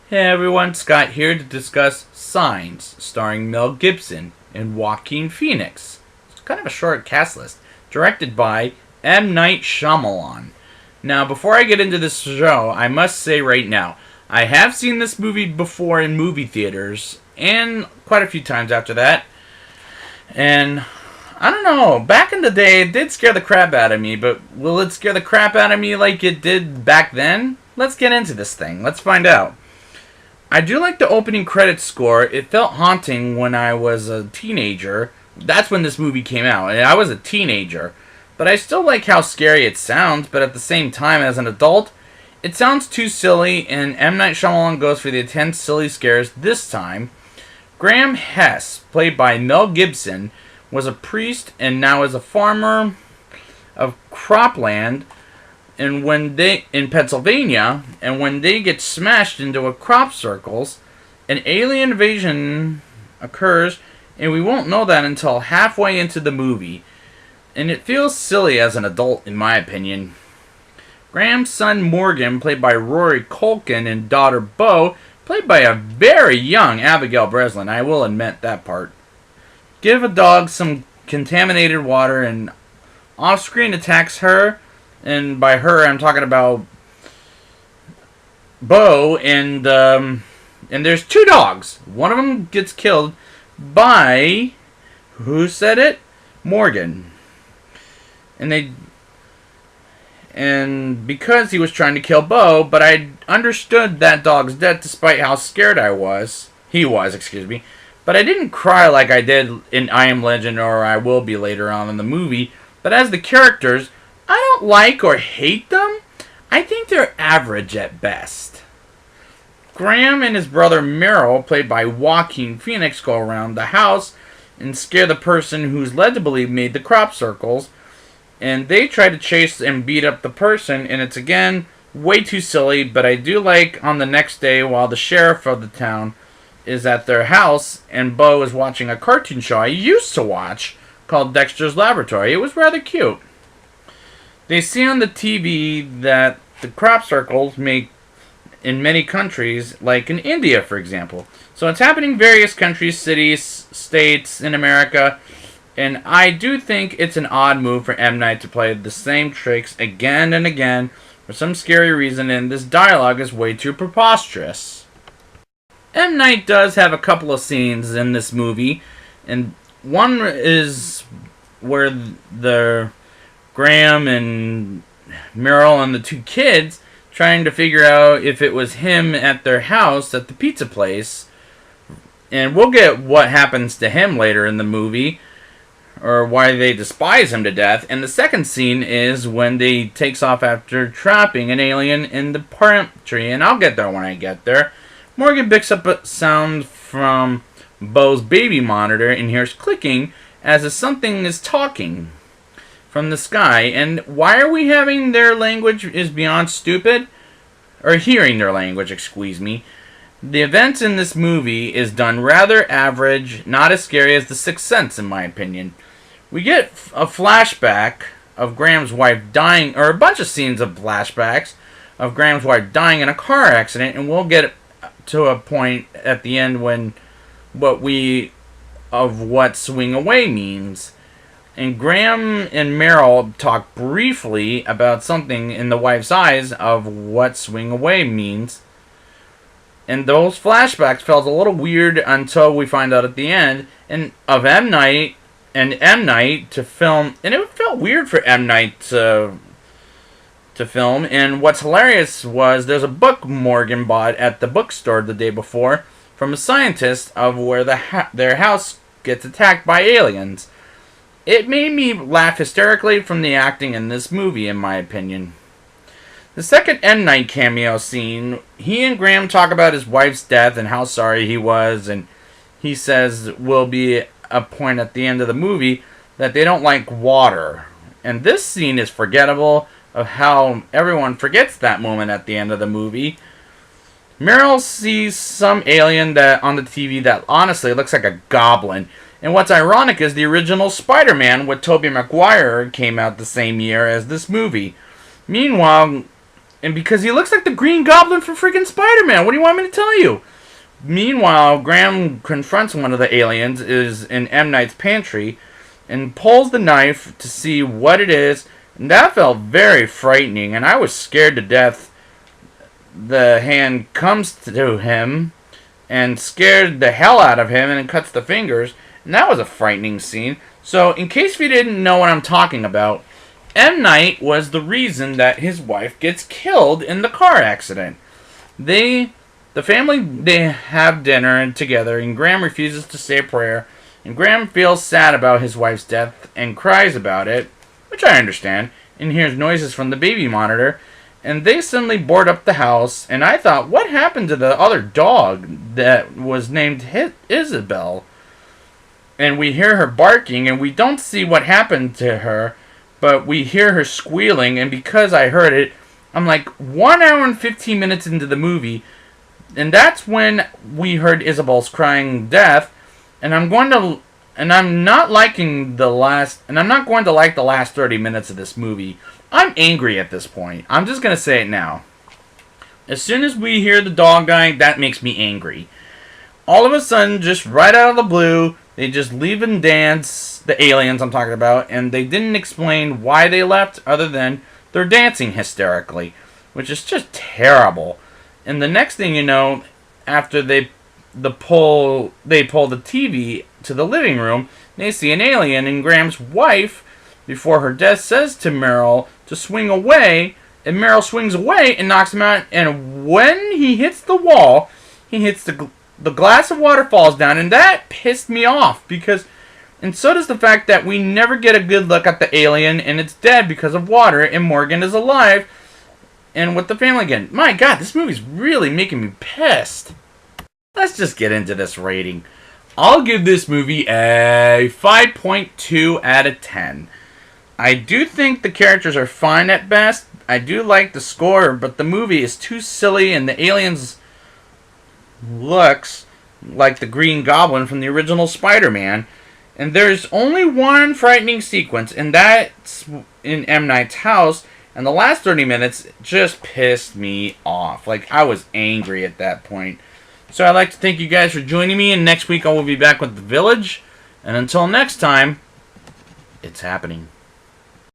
Hey everyone, Scott here to discuss Signs, starring Mel Gibson and Joaquin Phoenix. It's kind of a short cast list, directed by M. Night Shyamalan. Now, before I get into this show, I must say right now, I have seen this movie before in movie theaters, and quite a few times after that. And I don't know, back in the day, it did scare the crap out of me, but will it scare the crap out of me like it did back then? Let's get into this thing. Let's find out. I do like the opening credits score. It felt haunting when I was a teenager. That's when this movie came out, and I was a teenager. But I still like how scary it sounds, but at the same time, as an adult, it sounds too silly, and M. Night Shyamalan goes for the intense, silly scares this time. Graham Hess, played by Mel Gibson, was a priest and now is a farmer of cropland in Pennsylvania, and when they get smashed into a crop circles, an alien invasion occurs, and we won't know that until halfway into the movie. And it feels silly as an adult, in my opinion. Graham's son Morgan, played by Rory Culkin, and daughter Bo, played by a very young Abigail Breslin. I will admit that part. Give a dog some contaminated water, and off-screen attacks her. And by her, I'm talking about Bo, and there's two dogs. One of them gets killed by, who said it? Morgan. And because he was trying to kill Bo, but I understood that dog's death despite how scared I was. He was, excuse me. But I didn't cry like I did in I Am Legend, or I will be later on in the movie. But as the characters, I don't like or hate them. I think they're average at best. Graham and his brother Merrill, played by Joaquin Phoenix, go around the house and scare the person who's led to believe made the crop circles. And they try to chase and beat up the person, and it's again way too silly, but I do like on the next day while the sheriff of the town is at their house and Bo is watching a cartoon show I used to watch called Dexter's Laboratory. It was rather cute. They see on the TV that the crop circles make in many countries, like in India, for example. So it's happening in various countries, cities, states in America, and I do think it's an odd move for M. Night to play the same tricks again and again for some scary reason, and this dialogue is way too preposterous. M. Night does have a couple of scenes in this movie, and one is where the Graham and Merrill and the two kids trying to figure out if it was him at their house at the pizza place. And we'll get what happens to him later in the movie, or why they despise him to death. And the second scene is when they takes off after trapping an alien in the palm tree, and I'll get there when I get there. Morgan picks up a sound from Bo's baby monitor and hears clicking as if something is talking from the sky. And why are we having their language is beyond stupid, or hearing their language, excuse me. The events in this movie is done rather average, not as scary as The Sixth Sense in my opinion. We get a flashback of Graham's wife dying, or a bunch of scenes of flashbacks of Graham's wife dying in a car accident, and we'll get to a point at the end when what swing away means. And Graham and Merrill talk briefly about something in the wife's eyes of what swing away means. And those flashbacks felt a little weird until we find out at the end and of M. Night to film. And it felt weird for M. Night to film. And what's hilarious was there's a book Morgan bought at the bookstore the day before from a scientist of where their house gets attacked by aliens. It made me laugh hysterically from the acting in this movie, in my opinion. The second M. Night cameo scene, he and Graham talk about his wife's death and how sorry he was, and he says will be a point at the end of the movie that they don't like water. And this scene is forgettable of how everyone forgets that moment at the end of the movie. Merrill sees some alien that on the TV that honestly looks like a goblin. And what's ironic is the original Spider-Man with Tobey Maguire came out the same year as this movie. Meanwhile, And because he looks like the Green Goblin from freaking Spider-Man. What do you want me to tell you? Meanwhile, Graham confronts one of the aliens, is in M. Night's pantry, and pulls the knife to see what it is. And that felt very frightening, and I was scared to death. The hand comes to him and scared the hell out of him, and it cuts the fingers. And that was a frightening scene. So, in case you didn't know what I'm talking about, M. Night was the reason that his wife gets killed in the car accident. The family, they have dinner together, and Graham refuses to say a prayer. And Graham feels sad about his wife's death and cries about it, which I understand, and hears noises from the baby monitor. And they suddenly board up the house, and I thought, what happened to the other dog that was named Isabel? And we hear her barking, and we don't see what happened to her, but we hear her squealing, and because I heard it, I'm like 1 hour and 15 minutes into the movie, and that's when we heard Isabel's crying death, and I'm not liking the last, and I'm not going to like the last 30 minutes of this movie. I'm angry at this point. I'm just going to say it now. As soon as we hear the dog dying, that makes me angry. All of a sudden, just right out of the blue, they just leave and dance, the aliens I'm talking about, and they didn't explain why they left other than they're dancing hysterically, which is just terrible. And the next thing you know, after they pull the TV to the living room, they see an alien, and Graham's wife, before her death, says to Meryl to swing away, and Meryl swings away and knocks him out, and when he hits the wall, he hits the glass of water falls down, and that pissed me off, because, and so does the fact that we never get a good look at the alien, and it's dead because of water, and Morgan is alive, and with the family again. My God, this movie's really making me pissed. Let's just get into this rating. I'll give this movie a 5.2 out of 10. I do think the characters are fine at best. I do like the score, but the movie is too silly, and the aliens looks like the Green Goblin from the original Spider-Man. And there's only one frightening sequence, and that's in M. Night's house. And the last 30 minutes just pissed me off. Like, I was angry at that point. So I'd like to thank you guys for joining me, and next week I will be back with The Village. And until next time, it's happening.